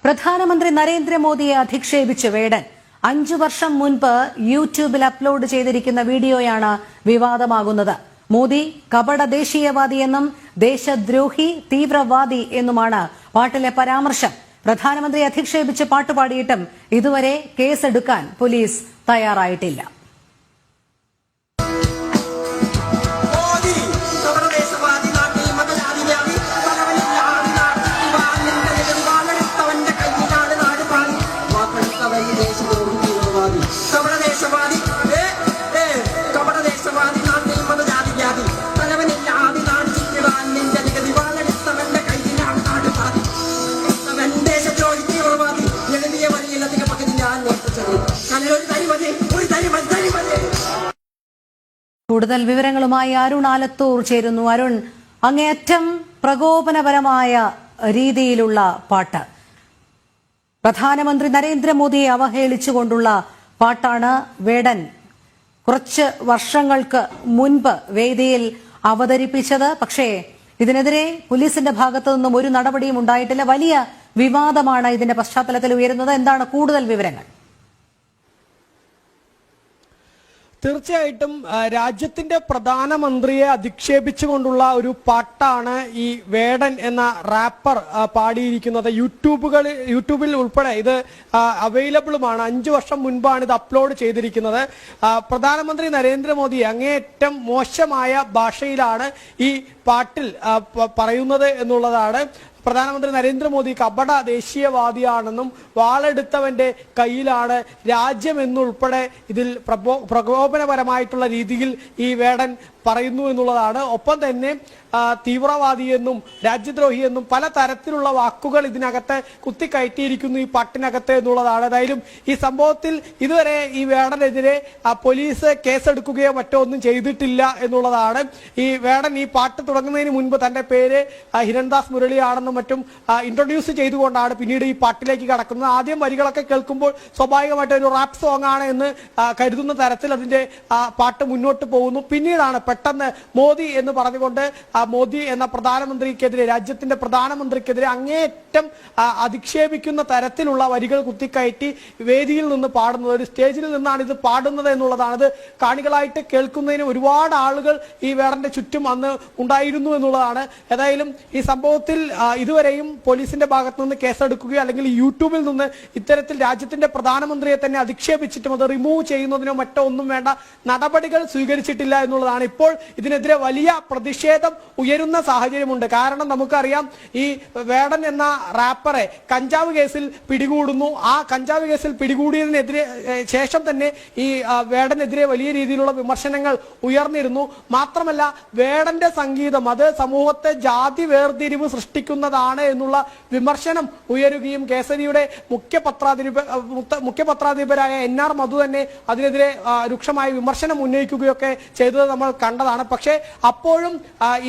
പ്രധാനമന്ത്രി നരേന്ദ്രമോദിയെ അധിക്ഷേപിച്ച് വേടൻ 5 വർഷം മുൻപ് യൂട്യൂബിൽ അപ്ലോഡ് ചെയ്തിരിക്കുന്ന വീഡിയോയാണ് വിവാദമാകുന്നത്. മോദി കപട ദേശീയവാദിയെന്നും ദേശദ്രോഹി തീവ്രവാദി എന്നുമാണ് പാട്ടിലെ പരാമർശം. പ്രധാനമന്ത്രി അധിക്ഷേപിച്ച് പാട്ടുപാടിയിട്ടും ഇതുവരെ കേസെടുക്കാൻ പോലീസ് തയ്യാറായിട്ടില്ല. കൂടുതൽ വിവരങ്ങളുമായി അരുൺ ആലത്തൂർ ചേരുന്നു. അരുൺ, അങ്ങേയറ്റം പ്രകോപനപരമായ രീതിയിലുള്ള പാട്ട്, പ്രധാനമന്ത്രി നരേന്ദ്രമോദിയെ അവഹേളിച്ചുകൊണ്ടുള്ള പാട്ടാണ് വേടൻ കുറച്ച് വർഷങ്ങൾക്ക് മുൻപ് വേദിയിൽ അവതരിപ്പിച്ചത്. പക്ഷേ ഇതിനെതിരെ പോലീസിന്റെ ഭാഗത്തു നിന്നും ഒരു നടപടിയും ഉണ്ടായിട്ടില്ല. വലിയ വിവാദമാണ് ഇതിന്റെ പശ്ചാത്തലത്തിൽ ഉയരുന്നത്. എന്താണ് കൂടുതൽ വിവരങ്ങൾ? തീർച്ചയായിട്ടും രാജ്യത്തിന്റെ പ്രധാനമന്ത്രിയെ അധിക്ഷേപിച്ചുകൊണ്ടുള്ള ഒരു പാട്ടാണ് ഈ വേടൻ എന്ന റാപ്പർ പാടിയിരിക്കുന്നത്. യൂട്യൂബിൽ ഉൾപ്പെടെ ഇത് അവൈലബിളുമാണ്. 5 വർഷം മുൻപാണ് ഇത് അപ്ലോഡ് ചെയ്തിരിക്കുന്നത്. പ്രധാനമന്ത്രി നരേന്ദ്രമോദി അങ്ങേയറ്റം മോശമായ ഭാഷയിലാണ് ഈ പാട്ടിൽ പറയുന്നത് എന്നുള്ളതാണ്. പ്രധാനമന്ത്രി നരേന്ദ്രമോദി കപട ദേശീയവാദിയാണെന്നും വാളെടുത്തവന്റെ കയ്യിലാണ് രാജ്യമെന്നുൾപ്പെടെ ഇതിൽ പ്രകോപനപരമായിട്ടുള്ള രീതിയിൽ ഈ വേടൻ പറയുന്നു എന്നുള്ളതാണ്. ഒപ്പം തന്നെ തീവ്രവാദിയെന്നും രാജ്യദ്രോഹിയെന്നും പല തരത്തിലുള്ള വാക്കുകൾ ഇതിനകത്ത് കുത്തിക്കയറ്റിയിരിക്കുന്നു ഈ പാട്ടിനകത്ത് എന്നുള്ളതാണ്. ഏതായാലും ഈ സംഭവത്തിൽ ഇതുവരെ ഈ വേടനെതിരെ പോലീസ് കേസെടുക്കുകയോ മറ്റോ ഒന്നും ചെയ്തിട്ടില്ല എന്നുള്ളതാണ്. ഈ വേടൻ ഈ പാട്ട് തുടങ്ങുന്നതിന് മുൻപ് തന്റെ പേര് ഹിരൺദാസ് മുരളിയാണെന്നും മറ്റും ഇൻട്രൊഡ്യൂസ് ചെയ്തുകൊണ്ടാണ് പിന്നീട് ഈ പാട്ടിലേക്ക് കടക്കുന്നത്. ആദ്യം വരികളൊക്കെ കേൾക്കുമ്പോൾ സ്വാഭാവികമായിട്ട് ഒരു റാപ്പ് സോങ് ആണ് എന്ന് കരുതുന്ന തരത്തിൽ അതിന്റെ പാട്ട് മുന്നോട്ട് പോകുന്നു. പിന്നീടാണ് പെട്ടെന്ന് മോദി എന്ന് പറഞ്ഞുകൊണ്ട് മോദി എന്ന പ്രധാനമന്ത്രിക്കെതിരെ, രാജ്യത്തിന്റെ പ്രധാനമന്ത്രിക്കെതിരെ അങ്ങേയറ്റം അധിക്ഷേപിക്കുന്ന തരത്തിലുള്ള വരികൾ കുത്തിക്കയറ്റി വേദിയിൽ നിന്ന് പാടുന്നത്. ഒരു സ്റ്റേജിൽ നിന്നാണ് ഇത് പാടുന്നത് എന്നുള്ളതാണ്. ഇത് കാണികളായിട്ട് കേൾക്കുന്നതിന് ഒരുപാട് ആളുകൾ ഈ വേടന്റെ ചുറ്റും അന്ന് ഉണ്ടായിരുന്നു എന്നുള്ളതാണ്. ഏതായാലും ഈ സംഭവത്തിൽ ഇതുവരെയും പോലീസിന്റെ ഭാഗത്തു നിന്ന് കേസെടുക്കുകയോ അല്ലെങ്കിൽ യൂട്യൂബിൽ നിന്ന് ഇത്തരത്തിൽ രാജ്യത്തിന്റെ പ്രധാനമന്ത്രിയെ തന്നെ അധിക്ഷേപിച്ചിട്ടും അത് റിമൂവ് ചെയ്യുന്നതിനോ മറ്റോ ഒന്നും വേണ്ട നടപടികൾ സ്വീകരിച്ചിട്ടില്ല എന്നുള്ളതാണ്. ഇപ്പോൾ ഇതിനെതിരെ വലിയ പ്രതിഷേധം ഉയരുന്ന സാഹചര്യമുണ്ട്. കാരണം നമുക്കറിയാം, ഈ വേടൻ എന്ന റാപ്പറെ കഞ്ചാവ് കേസിൽ പിടികൂടുന്നു. ആ കഞ്ചാവ് കേസിൽ പിടികൂടിയതിനെതിരെ ശേഷം തന്നെ ഈ വേടനെതിരെ വലിയ രീതിയിലുള്ള വിമർശനങ്ങൾ ഉയർന്നിരുന്നു. മാത്രമല്ല, വേടന്റെ സംഗീതം അത് സമൂഹത്തെ ജാതി വേർതിരിവ് സൃഷ്ടിക്കുന്നതാണ് എന്നുള്ള വിമർശനം ഉയരുകയും കേസരിയുടെ മുഖ്യപത്രാധിപരായ NR മധു തന്നെ അതിനെതിരെ രൂക്ഷമായ വിമർശനം ഉന്നയിക്കുകയൊക്കെ ചെയ്തത് നമ്മൾ കണ്ടതാണ്. പക്ഷേ അപ്പോഴും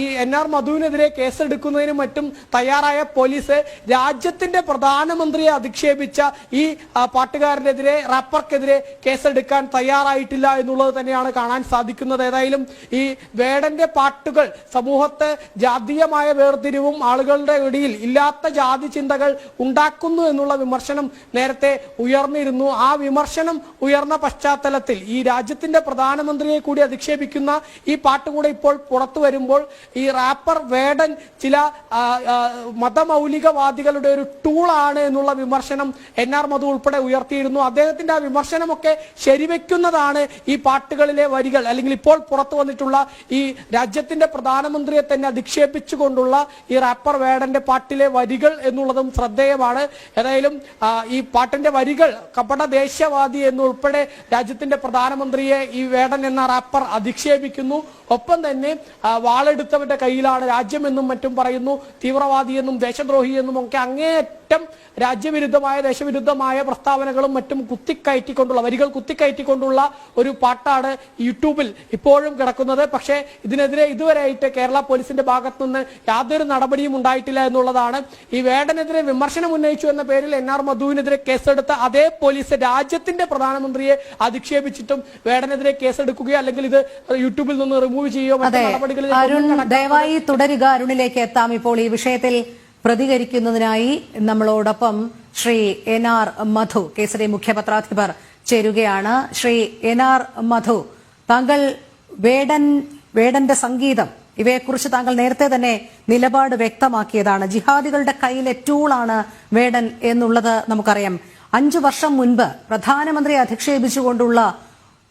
ഈ NR മധുവിനെതിരെ കേസെടുക്കുന്നതിനും മറ്റും തയ്യാറായ പോലീസ് രാജ്യത്തിന്റെ പ്രധാനമന്ത്രിയെ അധിക്ഷേപിച്ച ഈ പാട്ടുകാരനെതിരെ, റാപ്പർക്കെതിരെ കേസെടുക്കാൻ തയ്യാറായിട്ടില്ല എന്നുള്ളത് തന്നെയാണ് കാണാൻ സാധിക്കുന്നത്. ഏതായാലും ഈ വേടന്റെ പാട്ടുകൾ സമൂഹത്തെ ജാതീയമായ വേർതിരിവും ആളുകളുടെ ഇടയിൽ ഇല്ലാത്ത ജാതി ചിന്തകൾ ഉണ്ടാക്കുന്നു എന്നുള്ള വിമർശനം നേരത്തെ ഉയർന്നിരുന്നു. ആ വിമർശനം ഉയർന്ന പശ്ചാത്തലത്തിൽ ഈ രാജ്യത്തിന്റെ പ്രധാനമന്ത്രിയെ കൂടി അധിക്ഷേപിക്കുന്ന ഈ പാട്ട് കൂടെ ഇപ്പോൾ പുറത്തു വരുമ്പോൾ ഈ റാപ്പർ വേടൻ ചില മതമൗലികവാദികളുടെ ഒരു ടൂളാണ് എന്നുള്ള വിമർശനം NR മധു ഉൾപ്പെടെ ഉയർത്തിയിരുന്നു. അദ്ദേഹത്തിന്റെ ആ വിമർശനമൊക്കെ ശരിവെക്കുന്നതാണ് ഈ പാട്ടുകളിലെ വരികൾ. അല്ലെങ്കിൽ ഇപ്പോൾ പുറത്തു വന്നിട്ടുള്ള ഈ രാജ്യത്തിന്റെ പ്രധാനമന്ത്രിയെ തന്നെ അധിക്ഷേപിച്ചുകൊണ്ടുള്ള ഈ റാപ്പർ വേടന്റെ പാട്ടിലെ വരികൾ എന്നുള്ളതും ശ്രദ്ധേയമാണ്. ഏതായാലും ഈ പാട്ടിന്റെ വരികൾ കപട ദേശീയവാദി എന്നുൾപ്പെടെ രാജ്യത്തിന്റെ പ്രധാനമന്ത്രിയെ ഈ വേടൻ എന്ന റാപ്പർ അധിക്ഷേപിക്കുന്നു. ഒപ്പം തന്നെ വാളെടുത്തവന്റെ കയ്യിലാണ് രാജ്യമെന്നും മറ്റും പറയുന്നു. തീവ്രവാദിയെന്നും ദേശദ്രോഹിയെന്നും ഒക്കെ അങ്ങേയറ്റം രാജ്യവിരുദ്ധമായ ദേശവിരുദ്ധമായ പ്രസ്താവനകളും മറ്റും കുത്തിക്കയറ്റിക്കൊണ്ടുള്ള വരികൾ കുത്തിക്കയറ്റിക്കൊണ്ടുള്ള ഒരു പാട്ടാണ് യൂട്യൂബിൽ ഇപ്പോഴും കിടക്കുന്നത്. പക്ഷേ ഇതിനെതിരെ ഇതുവരെയായിട്ട് കേരള പോലീസിന്റെ ഭാഗത്തു നിന്ന് യാതൊരു നടപടിയും ഉണ്ടായിട്ടില്ല എന്നുള്ളതാണ്. ഈ വേടനെതിരെ വിമർശനം ഉന്നയിച്ചു എന്ന പേരിൽ NR മധുവിനെതിരെ കേസെടുത്ത അതേ പോലീസ് രാജ്യത്തിന്റെ പ്രധാനമന്ത്രിയെ അധിക്ഷേപിച്ചിട്ടും വേടനെതിരെ കേസെടുക്കുകയോ അല്ലെങ്കിൽ ഇത് യൂട്യൂബിൽ നിന്ന് റിമൂവ് ചെയ്യുകയോ മറ്റു നടപടികളിൽ ദയവായി തുടരുക. അരുണിലേക്ക് എത്താം. ഇപ്പോൾ ഈ വിഷയത്തിൽ പ്രതികരിക്കുന്നതിനായി നമ്മളോടൊപ്പം ശ്രീ NR മധു, കേസരി മുഖ്യപത്രാധിപർ ചേരുകയാണ്. ശ്രീ NR മധു, താങ്കൾ വേടന്റെ സംഗീതം ഇവയെക്കുറിച്ച് താങ്കൾ നേരത്തെ തന്നെ നിലപാട് വ്യക്തമാക്കിയതാണ്. ജിഹാദികളുടെ കയ്യിലെ ടൂളാണ് വേടൻ എന്നുള്ളത് നമുക്കറിയാം. 5 വർഷം മുൻപ് പ്രധാനമന്ത്രിയെ അധിക്ഷേപിച്ചുകൊണ്ടുള്ള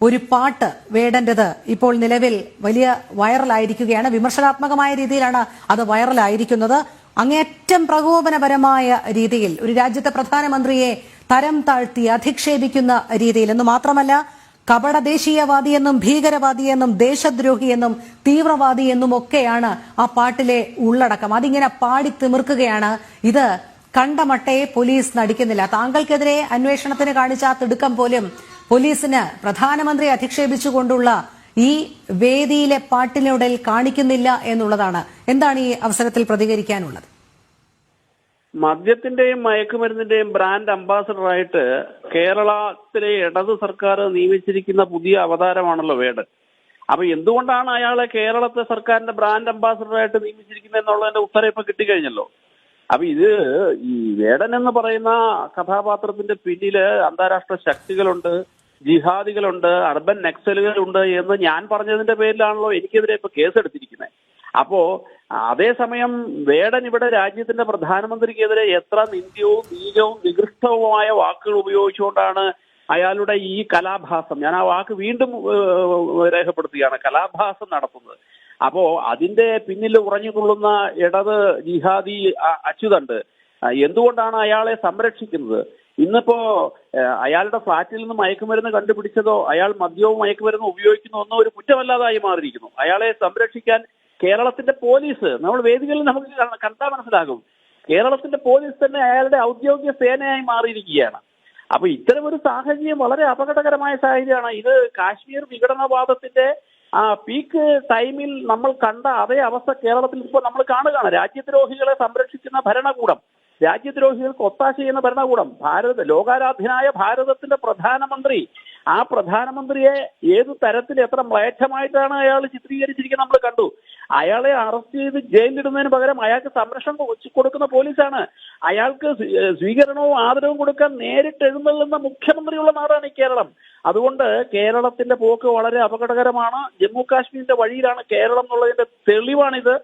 ഒരു പാട്ട് വേടന്റേത് ഇപ്പോൾ നിലവിൽ വലിയ വൈറലായിരിക്കുകയാണ്. വിമർശനാത്മകമായ രീതിയിലാണ് അത് വൈറലായിരിക്കുന്നത്. അങ്ങേയറ്റം പ്രകോപനപരമായ രീതിയിൽ ഒരു രാജ്യത്തെ പ്രധാനമന്ത്രിയെ തരം താഴ്ത്തി അധിക്ഷേപിക്കുന്ന രീതിയിൽ എന്ന് മാത്രമല്ല, കപട ദേശീയവാദിയെന്നും ഭീകരവാദിയെന്നും ദേശദ്രോഹിയെന്നും തീവ്രവാദിയെന്നും ഒക്കെയാണ് ആ പാട്ടിലെ ഉള്ളടക്കം. അതിങ്ങനെ പാടി തിമിർക്കുകയാണ്. ഇത് കണ്ടമട്ടയെ പോലീസ് നടിക്കുന്നില്ല. താങ്കൾക്കെതിരെ അന്വേഷണത്തിന് കാണിച്ച ആ തിടുക്കം പോലും പോലീസിന് പ്രധാനമന്ത്രിയെ അധിക്ഷേപിച്ചുകൊണ്ടുള്ള ഈ വേദിയിലെ പാട്ടിലൂടെ കാണിക്കുന്നില്ല എന്നുള്ളതാണ്. എന്താണ് ഈ അവസരത്തിൽ പ്രതികരിക്കാനുള്ളത്? മദ്യത്തിന്റെയും മയക്കുമരുന്നിന്റെയും ബ്രാൻഡ് അംബാസഡറായിട്ട് കേരളത്തിലെ ഇടത് സർക്കാർ നിയമിച്ചിരിക്കുന്ന പുതിയ അവതാരമാണല്ലോ വേടൻ. അപ്പൊ എന്തുകൊണ്ടാണ് അയാളെ കേരളത്തെ സർക്കാരിന്റെ ബ്രാൻഡ് അംബാസഡറായിട്ട് നിയമിച്ചിരിക്കുന്നത് എന്നുള്ളതിന്റെ ഉത്തരം ഇപ്പൊ കിട്ടിക്കഴിഞ്ഞല്ലോ. അപ്പൊ ഇത് ഈ വേടൻ എന്ന് പറയുന്ന കഥാപാത്രത്തിന്റെ പിന്നില് അന്താരാഷ്ട്ര ശക്തികളുണ്ട്, ജിഹാദികളുണ്ട്, അർബൻ നക്സലുകളുണ്ട് എന്ന് ഞാൻ പറഞ്ഞതിന്റെ പേരിലാണല്ലോ എനിക്കെതിരെ ഇപ്പൊ കേസെടുത്തിരിക്കുന്നത്. അപ്പോ അതേസമയം വേടൻ ഇവിടെ രാജ്യത്തിന്റെ പ്രധാനമന്ത്രിക്കെതിരെ എത്ര നിന്ദ്യവും നീചവും നികൃഷ്ടവുമായ വാക്കുകൾ ഉപയോഗിച്ചുകൊണ്ടാണ് അയാളുടെ ഈ കലാഭാസം, ഞാൻ ആ വാക്ക് വീണ്ടും രേഖപ്പെടുത്തുകയാണ്, കലാഭാസം നടത്തുന്നത്. അപ്പോ അതിന്റെ പിന്നിൽ ഉറഞ്ഞുകൊള്ളുന്ന ഇടത് ജിഹാദി അച്യുതണ്ട് എന്തുകൊണ്ടാണ് അയാളെ സംരക്ഷിക്കുന്നത്? ഇന്നിപ്പോ അയാളുടെ ഫ്ളാറ്റിൽ നിന്ന് മയക്കുമരുന്ന് കണ്ടുപിടിച്ചതോ അയാൾ മദ്യവും മയക്കുമരുന്നും ഉപയോഗിക്കുന്നോ ഒന്നോ ഒരു കുറ്റമല്ലാതായി മാറിയിരിക്കുന്നു. അയാളെ സംരക്ഷിക്കാൻ കേരളത്തിന്റെ പോലീസ്, നമ്മൾ വേദികളിൽ നമുക്ക് കണ്ടാൽ മനസ്സിലാകും, കേരളത്തിന്റെ പോലീസ് തന്നെ അയാളുടെ ഔദ്യോഗിക സേനയായി മാറിയിരിക്കുകയാണ്. അപ്പൊ ഇത്തരമൊരു സാഹചര്യം വളരെ അപകടകരമായ സാഹചര്യമാണ്. ഇത് കാശ്മീർ വിഘടനവാദത്തിന്റെ പീക്ക് ടൈമിൽ നമ്മൾ കണ്ട അതേ അവസ്ഥ കേരളത്തിൽ ഇപ്പോൾ നമ്മൾ കാണുകയാണ്. രാജ്യദ്രോഹികളെ സംരക്ഷിക്കുന്ന ഭരണകൂടം, രാജ്യദ്രോഹികൾക്ക് ഒത്താശ ചെയ്യുന്ന ഭരണകൂടം, ലോകാരാധ്യനായ ഭാരതത്തിന്റെ പ്രധാനമന്ത്രി, ആ പ്രധാനമന്ത്രിയെ ഏത് തരത്തിൽ എത്ര മ്ലേച്ഛമായിട്ടാണ് അയാൾ ചിത്രീകരിച്ചിരിക്കുന്നത് നമ്മൾ കണ്ടു. അയാളെ അറസ്റ്റ് ചെയ്ത് ജയിലിലിടുന്നതിന് പകരം അയാൾക്ക് സംരക്ഷണം കൊടുക്കുന്ന പോലീസാണ്. അയാൾക്ക് സ്വീകരണവും ആദരവും കൊടുക്കാൻ നേരിട്ട് എഴുന്നള്ളുന്ന മുഖ്യമന്ത്രിയുള്ള നാടാണ് ഈ കേരളം. അതുകൊണ്ട് കേരളത്തിന്റെ പോക്ക് വളരെ അപകടകരമാണ്. ജമ്മു കാശ്മീരിന്റെ വഴിയിലാണ് കേരളം എന്നുള്ളതിന്റെ തെളിവാണിത്.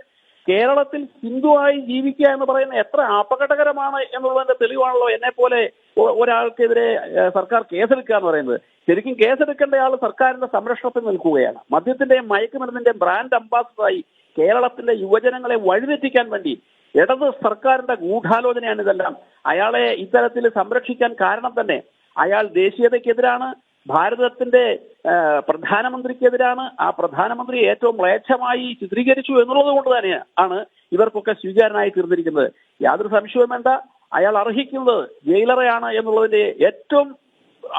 കേരളത്തിൽ ഹിന്ദുവായി ജീവിക്കുക എന്ന് പറയുന്നത് എത്ര അപകടകരമാണ് എന്നുള്ളതിന്റെ തെളിവാണല്ലോ എന്നെ പോലെ ഒരാൾക്കെതിരെ സർക്കാർ കേസെടുക്കുക എന്ന് പറയുന്നത്. ശരിക്കും കേസെടുക്കേണ്ടയാൾ സർക്കാരിന്റെ സംരക്ഷണത്തിൽ നിൽക്കുകയാണ്. മദ്യത്തിന്റെയും മയക്കുമരുന്നിന്റെയും ബ്രാൻഡ് അംബാസഡറായി കേരളത്തിലെ യുവജനങ്ങളെ വഴിതെറ്റിക്കാൻ വേണ്ടി ഇടത് സർക്കാരിന്റെ ഗൂഢാലോചനയാണ് ഇതെല്ലാം. അയാളെ ഇത്തരത്തിൽ സംരക്ഷിക്കാൻ കാരണം തന്നെ അയാൾ ദേശീയതയ്ക്കെതിരാണ്, ഭാരതത്തിന്റെ പ്രധാനമന്ത്രിക്കെതിരാണ്. ആ പ്രധാനമന്ത്രി ഏറ്റവും മ്ലേച്ഛമായി ചിത്രീകരിച്ചു എന്നുള്ളത് കൊണ്ട് തന്നെയാണ് ഇവർക്കൊക്കെ സ്വീകാരനായി തീർന്നിരിക്കുന്നത്. യാതൊരു സംശയവും വേണ്ട, അയാൾ അർഹിക്കുന്നത് ജയിലറയാണ് എന്നുള്ളതിന്റെ ഏറ്റവും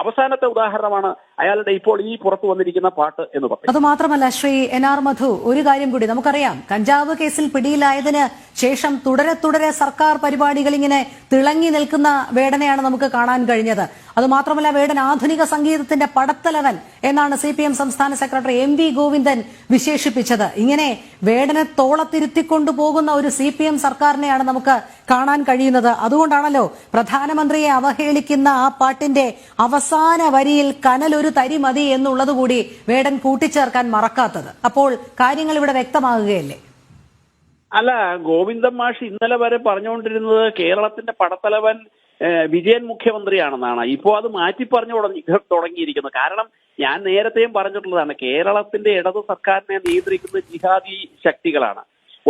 അവസാനത്തെ ഉദാഹരണമാണ് അയാളുടെ ഇപ്പോൾ ഈ പുറത്തു വന്നിരിക്കുന്ന പാട്ട് എന്ന് പറയുന്നത്. അതുമാത്രമല്ല ശ്രീ NR മധു, ഒരു കാര്യം കൂടി നമുക്കറിയാം, കഞ്ചാവ് കേസിൽ പിടിയിലായതിന് ശേഷം തുടരെ സർക്കാർ പരിപാടികൾ ഇങ്ങനെ തിളങ്ങി നിൽക്കുന്ന വേടനെയാണ് നമുക്ക് കാണാൻ കഴിഞ്ഞത്. അതുമാത്രമല്ല, വേടൻ ആധുനിക സംഗീതത്തിന്റെ പടത്തലവൻ എന്നാണ് CPM സംസ്ഥാന സെക്രട്ടറി MV ഗോവിന്ദൻ വിശേഷിപ്പിച്ചത്. ഇങ്ങനെ വേടനെ തോളത്തിരുത്തിക്കൊണ്ടു പോകുന്ന ഒരു CPM സർക്കാരിനെയാണ് നമുക്ക് കാണാൻ കഴിയുന്നത്. അതുകൊണ്ടാണല്ലോ പ്രധാനമന്ത്രിയെ അവഹേളിക്കുന്ന ആ പാട്ടിന്റെ അവസാന വരിയിൽ കനലൊരു തരി മതി എന്നുള്ളത് കൂടി വേടൻ കൂട്ടിച്ചേർക്കാൻ മറക്കാത്തത്. അപ്പോൾ കാര്യങ്ങൾ ഇവിടെ വ്യക്തമാകുകയല്ലേ? അല്ല, ഗോവിന്ദൻ മാഷ് ഇന്നലെ വരെ പറഞ്ഞുകൊണ്ടിരുന്നത് കേരളത്തിന്റെ പടത്തലവൻ വിജയൻ മുഖ്യമന്ത്രിയാണെന്നാണ്. ഇപ്പോൾ അത് മാറ്റി പറഞ്ഞു തുടങ്ങിയിരിക്കുന്നത്. കാരണം ഞാൻ നേരത്തെയും പറഞ്ഞിട്ടുള്ളതാണ്, കേരളത്തിന്റെ ഇടത് സർക്കാരിനെ നിയന്ത്രിക്കുന്ന ജിഹാദി ശക്തികളാണ്.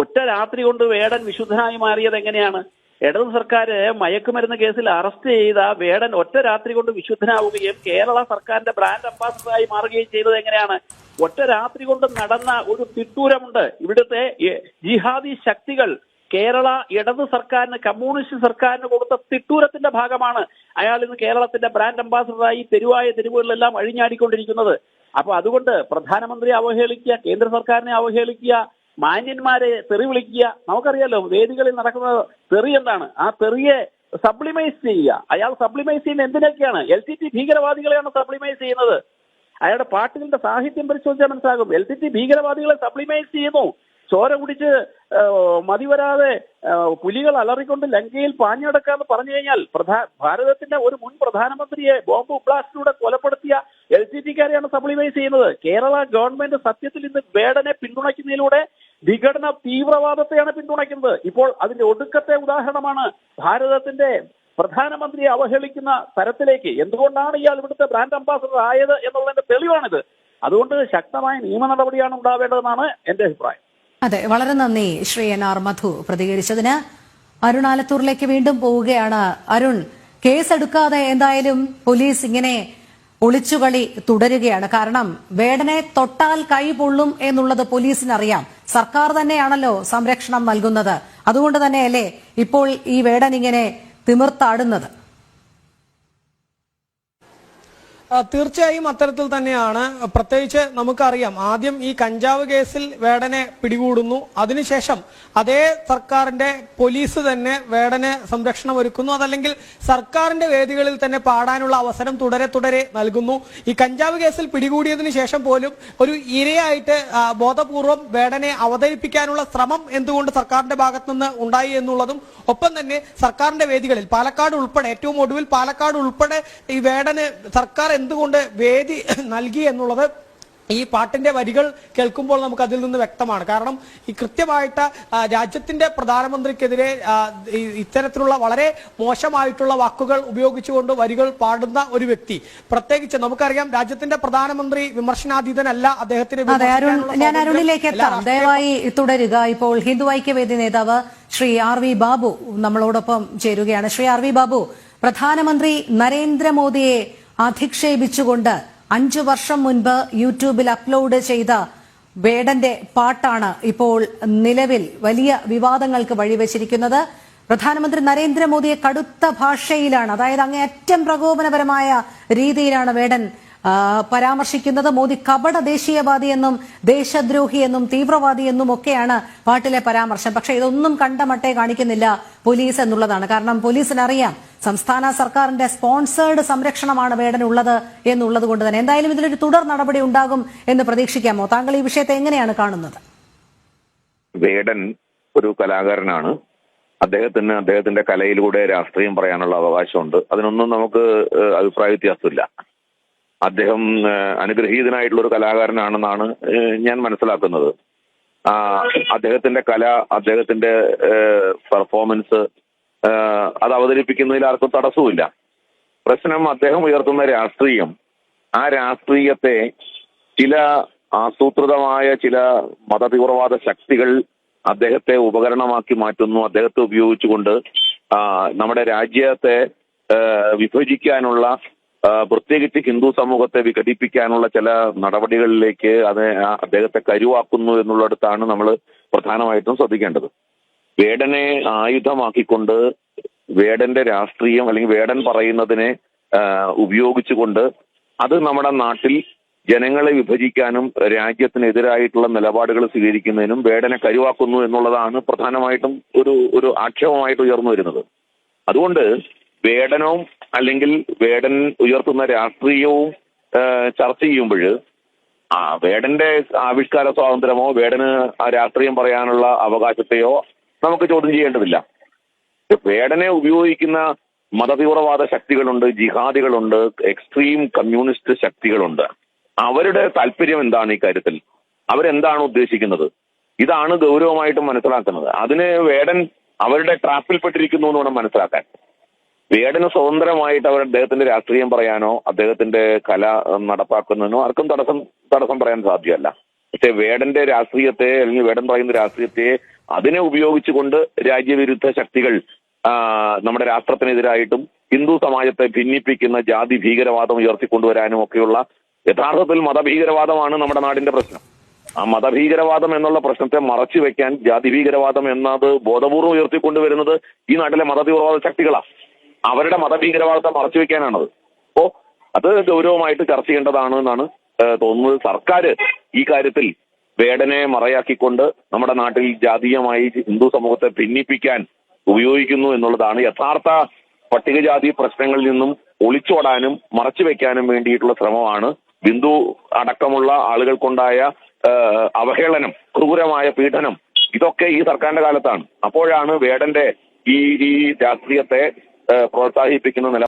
ഒറ്റ രാത്രി കൊണ്ട് വേടൻ വിശുദ്ധനായി മാറിയത് എങ്ങനെയാണ്? ഇടത് സർക്കാർ മയക്കുമരുന്ന് കേസിൽ അറസ്റ്റ് ചെയ്ത വേടൻ ഒറ്റ രാത്രി കൊണ്ട് വിശുദ്ധനാവുകയും കേരള സർക്കാരിന്റെ ബ്രാൻഡ് അംബാസഡറായി മാറുകയും ചെയ്തത് എങ്ങനെയാണ്? ഒറ്റ രാത്രി കൊണ്ട് നടന്ന ഒരു തിട്ടൂരമുണ്ട്. ഇവിടുത്തെ ജിഹാദി ശക്തികൾ കേരള ഇടത് സർക്കാരിന്, കമ്മ്യൂണിസ്റ്റ് സർക്കാരിന് കൊടുത്ത തിട്ടൂരത്തിന്റെ ഭാഗമാണ് അയാൾ ഇന്ന് കേരളത്തിന്റെ ബ്രാൻഡ് അംബാസഡറായി തെരുവുകളിലെല്ലാം അഴിഞ്ഞാടിക്കൊണ്ടിരിക്കുന്നത്. അപ്പൊ അതുകൊണ്ട് പ്രധാനമന്ത്രിയെ അവഹേളിക്കുക, കേന്ദ്ര സർക്കാരിനെ അവഹേളിക്കുക, മാന്യന്മാരെ തെറി വിളിക്കുക, നമുക്കറിയാലോ വേദികളിൽ നടക്കുന്ന തെറി എന്താണ്. ആ തെറിയെ സബ്ലിമൈസ് ചെയ്യുക. അയാൾ സബ്ലിമൈസ് ചെയ്യുന്ന എന്തിനൊക്കെയാണ്? LTT ഭീകരവാദികളെയാണ് സബ്ലിമൈസ് ചെയ്യുന്നത്. അയാളുടെ പാട്ടുകളുടെ സാഹിത്യം പരിശോധിച്ചാൽ മനസ്സിലാകും. LTT ഭീകരവാദികളെ സബ്ലിമൈസ് ചെയ്യുന്നു. ചോര കുടിച്ച് മതിവരാതെ പുലികൾ അലറിക്കൊണ്ട് ലങ്കയിൽ പാഞ്ഞടക്കാന്ന് പറഞ്ഞു കഴിഞ്ഞാൽ ഭാരതത്തിന്റെ ഒരു മുൻ പ്രധാനമന്ത്രിയെ ബോംബ് ബ്ലാസ്റ്റിലൂടെ കൊലപ്പെടുത്തിയ LTTക്കാരെയാണ് സപ്ലിമൈസ് ചെയ്യുന്നത്. കേരള ഗവൺമെന്റ് സത്യത്തിൽ ഇന്ന് വേടനെ പിന്തുണയ്ക്കുന്നതിലൂടെ വിഘടന തീവ്രവാദത്തെയാണ് പിന്തുണയ്ക്കുന്നത്. ഇപ്പോൾ അതിന്റെ ഒടുക്കത്തെ ഉദാഹരണമാണ് ഭാരതത്തിന്റെ പ്രധാനമന്ത്രിയെ അവഹേളിക്കുന്ന തരത്തിലേക്ക്. എന്തുകൊണ്ടാണ് ഇയാൾ ഇവിടുത്തെ ബ്രാൻഡ് അംബാസഡർ ആയത് എന്നുള്ളതിന്റെ തെളിവാണിത്. അതുകൊണ്ട് ശക്തമായ നിയമ നടപടിയാണ് ഉണ്ടാവേണ്ടതെന്നാണ് എന്റെ അഭിപ്രായം. അതെ, വളരെ നന്ദി ശ്രീ NR മധു പ്രതികരിച്ചതിന്. അരുൺ ആലത്തൂരിലേക്ക് വീണ്ടും പോവുകയാണ്. അരുൺ, കേസെടുക്കാതെ എന്തായാലും പോലീസ് ഇങ്ങനെ ഒളിച്ചുകളി തുടരുകയാണ്. കാരണം വേടനെ തൊട്ടാൽ കൈ പൊള്ളും എന്നുള്ളത് പോലീസിനറിയാം. സർക്കാർ തന്നെയാണല്ലോ സംരക്ഷണം നൽകുന്നത്. അതുകൊണ്ട് തന്നെയല്ലേ ഇപ്പോൾ ഈ വേടൻ ഇങ്ങനെ തിമിർത്താടുന്നത്? തീർച്ചയായും അത്തരത്തിൽ തന്നെയാണ്. പ്രത്യേകിച്ച് നമുക്കറിയാം, ആദ്യം ഈ കഞ്ചാവ് കേസിൽ വേടനെ പിടികൂടുന്നു. അതിനുശേഷം അതേ സർക്കാരിന്റെ പോലീസ് തന്നെ വേടന് സംരക്ഷണം ഒരുക്കുന്നു. അതല്ലെങ്കിൽ സർക്കാരിന്റെ വേദികളിൽ തന്നെ പാടാനുള്ള അവസരം തുടരെ നൽകുന്നു. ഈ കഞ്ചാവ് കേസിൽ പിടികൂടിയതിനു ശേഷം പോലും ഒരു ഇരയായിട്ട് ബോധപൂർവം വേടനെ അവതരിപ്പിക്കാനുള്ള ശ്രമം എന്തുകൊണ്ട് സർക്കാരിന്റെ ഭാഗത്തു നിന്ന് ഉണ്ടായി എന്നുള്ളതും, ഒപ്പം തന്നെ സർക്കാരിന്റെ വേദികളിൽ പാലക്കാട് ഉൾപ്പെടെ, ഏറ്റവും ഒടുവിൽ പാലക്കാട് ഉൾപ്പെടെ ഈ വേടന് സർക്കാർ എന്തുകൊണ്ട് വേദി നൽകി എന്നുള്ളത് ഈ പാട്ടിന്റെ വരികൾ കേൾക്കുമ്പോൾ നമുക്ക് അതിൽ നിന്ന് വ്യക്തമാണ്. കാരണം ഈ കൃത്യമായിട്ട് രാജ്യത്തിന്റെ പ്രധാനമന്ത്രിക്കെതിരെ ഇത്തരത്തിലുള്ള വളരെ മോശമായിട്ടുള്ള വാക്കുകൾ ഉപയോഗിച്ചുകൊണ്ട് വരികൾ പാടുന്ന ഒരു വ്യക്തി, പ്രത്യേകിച്ച് നമുക്കറിയാം രാജ്യത്തിന്റെ പ്രധാനമന്ത്രി വിമർശനാതീതനല്ല. അദ്ദേഹത്തിന് ഞാൻ അരുണിലേക്ക് എത്താം, ദയവായി തുടരുക. ഇപ്പോൾ ഹിന്ദു ഐക്യവേദി നേതാവ് ശ്രീ RV ബാബു നമ്മളോടൊപ്പം ചേരുകയാണ്. ശ്രീ RV ബാബു, പ്രധാനമന്ത്രി നരേന്ദ്രമോദിയെ അധിക്ഷേപിച്ചുകൊണ്ട് 5 വർഷം മുൻപ് യൂട്യൂബിൽ അപ്ലോഡ് ചെയ്ത വേടന്റെ പാട്ടാണ് ഇപ്പോൾ നിലവിൽ വലിയ വിവാദങ്ങൾക്ക് വഴിവെച്ചിരിക്കുന്നത്. പ്രധാനമന്ത്രി നരേന്ദ്രമോദിയെ കടുത്ത ഭാഷയിലാണ്, അതായത് അങ്ങേയറ്റം പ്രകോപനപരമായ രീതിയിലാണ് വേടൻ പരാമർശിക്കുന്നത്. മോദി കപട ദേശീയവാദിയെന്നും ദേശദ്രോഹിയെന്നും തീവ്രവാദിയെന്നും ഒക്കെയാണ് പാട്ടിലെ പരാമർശം. പക്ഷേ ഇതൊന്നും കണ്ടമട്ടെ കാണിക്കുന്നില്ല പോലീസ് എന്നുള്ളതാണ്. കാരണം പോലീസിനറിയാം സംസ്ഥാന സർക്കാരിന്റെ സ്പോൺസേർഡ് സംരക്ഷണമാണ് വേടനുള്ളത് എന്നുള്ളത് കൊണ്ട് തന്നെ എന്തായാലും ഇതിലൊരു തുടർ നടപടി ഉണ്ടാകും എന്ന് പ്രതീക്ഷിക്കാമോ? താങ്കൾ ഈ വിഷയത്തെ എങ്ങനെയാണ് കാണുന്നത്? വേടൻ ഒരു കലാകാരനാണ്. അദ്ദേഹത്തിന് അദ്ദേഹത്തിന്റെ കലയിലൂടെ രാഷ്ട്രീയം പറയാനുള്ള അവകാശമുണ്ട്. അതിനൊന്നും നമുക്ക് അഭിപ്രായ വ്യത്യാസമില്ല. അദ്ദേഹം അനുഗ്രഹീതനായിട്ടുള്ള ഒരു കലാകാരനാണെന്നാണ് ഞാൻ മനസ്സിലാക്കുന്നത്. അദ്ദേഹത്തിന്റെ കല, അദ്ദേഹത്തിന്റെ പെർഫോമൻസ് അത് അവതരിപ്പിക്കുന്നതിൽ ആർക്കും തടസ്സവുമില്ല. പ്രശ്നം അദ്ദേഹം ഉയർത്തുന്ന രാഷ്ട്രീയം, ആ രാഷ്ട്രീയത്തെ ചില ആസൂത്രിതമായ ചില മതതീവ്രവാദ ശക്തികൾ അദ്ദേഹത്തെ ഉപകരണമാക്കി മാറ്റുന്നു. അദ്ദേഹത്തെ ഉപയോഗിച്ചുകൊണ്ട് നമ്മുടെ രാജ്യത്തെ വിഭജിക്കാനുള്ള, പ്രത്യേകിച്ച് ഹിന്ദു സമൂഹത്തെ വിഘടിപ്പിക്കാനുള്ള ചില നടപടികളിലേക്ക് അദ്ദേഹത്തെ കരുവാക്കുന്നു എന്നുള്ളിടത്താണ് നമ്മൾ പ്രധാനമായിട്ടും ശ്രദ്ധിക്കേണ്ടത്. വേടനെ ആയുധമാക്കിക്കൊണ്ട് വേടന്റെ രാഷ്ട്രീയം അല്ലെങ്കിൽ വേടൻ പറയുന്നതിനെ ഉപയോഗിച്ചുകൊണ്ട് അത് നമ്മുടെ നാട്ടിൽ ജനങ്ങളെ വിഭജിക്കാനും രാജ്യത്തിനെതിരായിട്ടുള്ള നിലപാടുകൾ സ്വീകരിക്കുന്നതിനും വേടനെ കരുവാക്കുന്നു എന്നുള്ളതാണ് പ്രധാനമായിട്ടും ഒരു ആക്ഷേപമായിട്ട് ഉയർന്നു വരുന്നത്. അതുകൊണ്ട് വേടനവും അല്ലെങ്കിൽ വേടൻ ഉയർത്തുന്ന രാഷ്ട്രീയവും ചർച്ച ചെയ്യുമ്പോൾ വേടന്റെ ആവിഷ്കാര സ്വാതന്ത്ര്യമോ വേടന് ആ രാഷ്ട്രീയം പറയാനുള്ള അവകാശത്തെയോ നമുക്ക് ചോദ്യം ചെയ്യേണ്ടതില്ല. വേടനെ ഉപയോഗിക്കുന്ന മതതീവ്രവാദ ശക്തികളുണ്ട്, ജിഹാദികളുണ്ട്, എക്സ്ട്രീം കമ്മ്യൂണിസ്റ്റ് ശക്തികളുണ്ട്. അവരുടെ താല്പര്യം എന്താണ് ഈ കാര്യത്തിൽ? അവരെന്താണ് ഉദ്ദേശിക്കുന്നത്? ഇതാണ് ഗൗരവമായിട്ടും മനസ്സിലാക്കുന്നത്. അതിന് വേടൻ അവരുടെ ട്രാപ്പിൽപ്പെട്ടിരിക്കുന്നു എന്ന് വേണം മനസ്സിലാക്കാൻ. വേടന് സ്വതന്ത്രമായിട്ട് അദ്ദേഹത്തിന്റെ രാഷ്ട്രീയം പറയാനോ അദ്ദേഹത്തിന്റെ കല നടപ്പാക്കുന്നതിനോ ആർക്കും തടസ്സം പറയാൻ സാധ്യമല്ല. പക്ഷെ വേടന്റെ രാഷ്ട്രീയത്തെ അല്ലെങ്കിൽ വേടൻ പറയുന്ന രാഷ്ട്രീയത്തെ അതിനെ ഉപയോഗിച്ചുകൊണ്ട് രാജ്യവിരുദ്ധ ശക്തികൾ നമ്മുടെ രാഷ്ട്രത്തിനെതിരായിട്ടും ഹിന്ദു സമാജത്തെ ഭിന്നിപ്പിക്കുന്ന ജാതി ഭീകരവാദം ഉയർത്തിക്കൊണ്ടുവരാനും ഒക്കെയുള്ള യഥാർത്ഥത്തിൽ മതഭീകരവാദമാണ് നമ്മുടെ നാടിന്റെ പ്രശ്നം. ആ മതഭീകരവാദം എന്നുള്ള പ്രശ്നത്തെ മറച്ചു വെക്കാൻ ജാതി ഭീകരവാദം എന്നത് ബോധപൂർവ്വം ഉയർത്തിക്കൊണ്ടുവരുന്നത് ഈ നാട്ടിലെ മതതീവ്രവാദ ശക്തികളാണ്. അവരുടെ മതഭീകരവാദത്തെ മറച്ചു വെക്കാനാണത്. അപ്പോ അത് ഗൗരവമായിട്ട് ചർച്ച ചെയ്യേണ്ടതാണ് എന്നാണ് തോന്നുന്നത്. സർക്കാർ ഈ കാര്യത്തിൽ വേടനെ മറയാക്കിക്കൊണ്ട് നമ്മുടെ നാട്ടിൽ ജാതീയമായി ഹിന്ദു സമൂഹത്തെ ഭിന്നിപ്പിക്കാൻ ഉപയോഗിക്കുന്നു എന്നുള്ളതാണ്. യഥാർത്ഥ പട്ടികജാതി പ്രശ്നങ്ങളിൽ നിന്നും ഒളിച്ചോടാനും മറച്ചു വെക്കാനും വേണ്ടിയിട്ടുള്ള ശ്രമമാണ് ബിന്ദു അടക്കമുള്ള ആളുകൾക്കുണ്ടായ അവഹേളനം, ക്രൂരമായ പീഡനം, ഇതൊക്കെ ഈ സർക്കാരിന്റെ കാലത്താണ്. അപ്പോഴാണ് വേടന്റെ ഈ രാഷ്ട്രീയത്തെ പ്രോത്സാഹിപ്പിക്കുന്ന നില